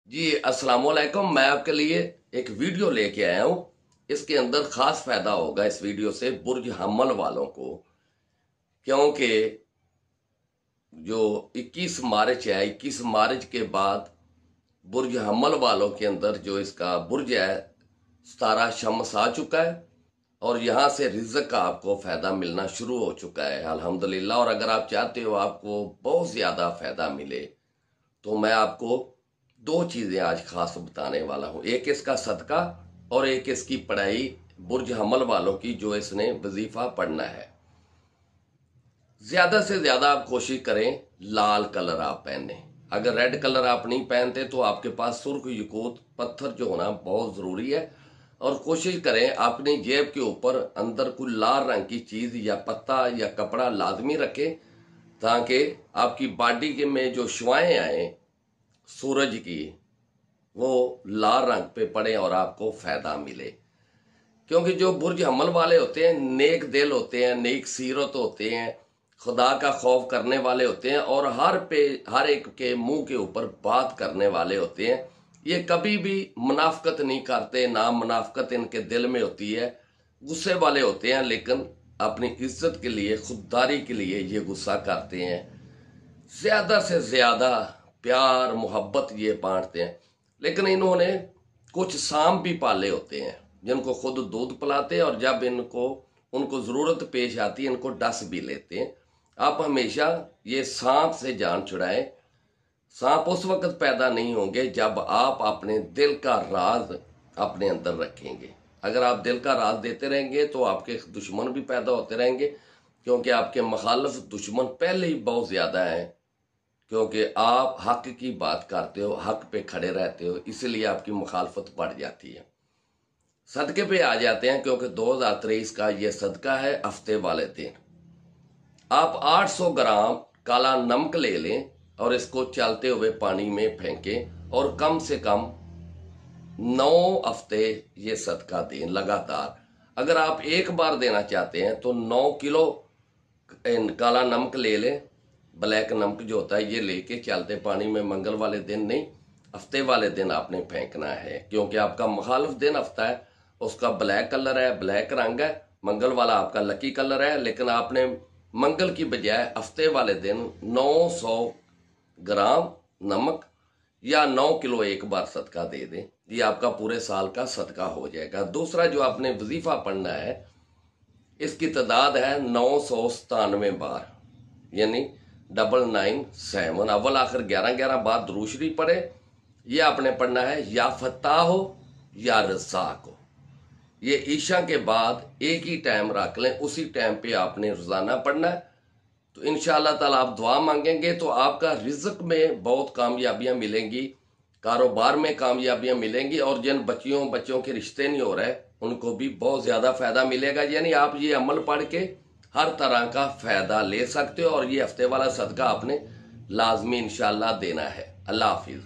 जी अस्सलाम वालेकुम। मैं आपके लिए एक वीडियो लेके आया हूँ। इसके अंदर खास फायदा होगा इस वीडियो से बुर्ज हमल वालों को, क्योंकि जो 21 मार्च है, 21 मार्च के बाद बुर्ज हमल वालों के अंदर जो इसका बुर्ज है सितारा शम्स आ चुका है और यहाँ से रिज़्क का आपको फ़ायदा मिलना शुरू हो चुका है अल्हम्दुलिल्लाह। और अगर आप चाहते हो आपको बहुत ज़्यादा फ़ायदा मिले तो मैं आपको दो चीज़ें आज खास बताने वाला हूँ। एक इसका सदका और एक इसकी पढ़ाई बुर्ज हमल वालों की जो इसने वजीफ़ा पढ़ना है। ज़्यादा से ज़्यादा आप कोशिश करें लाल कलर आप पहने। अगर रेड कलर आप नहीं पहनते तो आपके पास सुर्ख यकूत पत्थर जो होना बहुत ज़रूरी है। और कोशिश करें अपनी जेब के ऊपर अंदर कोई लाल रंग की चीज़ या पत्ता या कपड़ा लाजमी रखें, ताकि आपकी बॉडी के में जो शुआएं आए सूरज की वो लाल रंग पे पड़े और आपको फायदा मिले। क्योंकि जो बुर्ज हमल वाले होते हैं नेक दिल होते हैं, नेक सीरत होते हैं, खुदा का खौफ करने वाले होते हैं और हर एक के मुंह के ऊपर बात करने वाले होते हैं। ये कभी भी मुनाफकत नहीं करते, ना मुनाफकत इनके दिल में होती है। गुस्से वाले होते हैं लेकिन अपनी इज्जत के लिए, खुददारी के लिए ये गुस्सा करते हैं। ज्यादा से ज्यादा प्यार मोहब्बत ये बांटते हैं। लेकिन इन्होंने कुछ सांप भी पाले होते हैं जिनको खुद दूध पिलाते हैं और जब उनको जरूरत पेश आती है इनको डस भी लेते हैं। आप हमेशा ये सांप से जान छुड़ाएं। सांप उस वक्त पैदा नहीं होंगे जब आप अपने दिल का राज अपने अंदर रखेंगे। अगर आप दिल का राज देते रहेंगे तो आपके दुश्मन भी पैदा होते रहेंगे, क्योंकि आपके मुखालिफ दुश्मन पहले ही बहुत ज्यादा हैं। क्योंकि आप हक की बात करते हो, हक पे खड़े रहते हो, इसलिए आपकी मुखालफत बढ़ जाती है। सदके पे आ जाते हैं, क्योंकि 2023 का ये सदका है हफ्ते वाले दिन। आप 800 ग्राम काला नमक ले लें और इसको चलते हुए पानी में फेंकें और कम से कम 9 हफ्ते ये सदका दें लगातार। अगर आप एक बार देना चाहते हैं तो 9 किलो काला नमक ले लें, ब्लैक नमक जो होता है ये लेके चलते पानी में मंगल वाले दिन नहीं, हफ्ते वाले दिन आपने फेंकना है। क्योंकि आपका मुखालिफ दिन हफ्ता है, उसका ब्लैक कलर है, ब्लैक रंग है। मंगल वाला आपका लकी कलर है, लेकिन आपने मंगल की बजाय हफ्ते वाले दिन 900 ग्राम नमक या 9 किलो एक बार सदका दे दें। ये आपका पूरे साल का सदका हो जाएगा। दूसरा जो आपने वजीफा पढ़ना है इसकी तादाद है 997 बार, यानी 997। अव्वल आखिर 11-11 बार दुरूद शरीफ पढ़े। ये आपने पढ़ना है या फत्ताह हो या रज़्ज़ाक हो। ये ईशा के बाद एक ही टाइम रख लें, उसी टाइम पे आपने रोजाना पढ़ना है। तो इंशाअल्लाह ताला आप दुआ मांगेंगे तो आपका रिज़्क में बहुत कामयाबियां मिलेंगी, कारोबार में कामयाबियां मिलेंगी और जिन बच्चों के रिश्ते नहीं हो रहे उनको भी बहुत ज्यादा फायदा मिलेगा। यानी आप ये अमल पढ़ के हर तरह का फायदा ले सकते हो और ये हफ्ते वाला सदका आपने लाजमी इंशाअल्लाह देना है। अल्लाह हाफिज।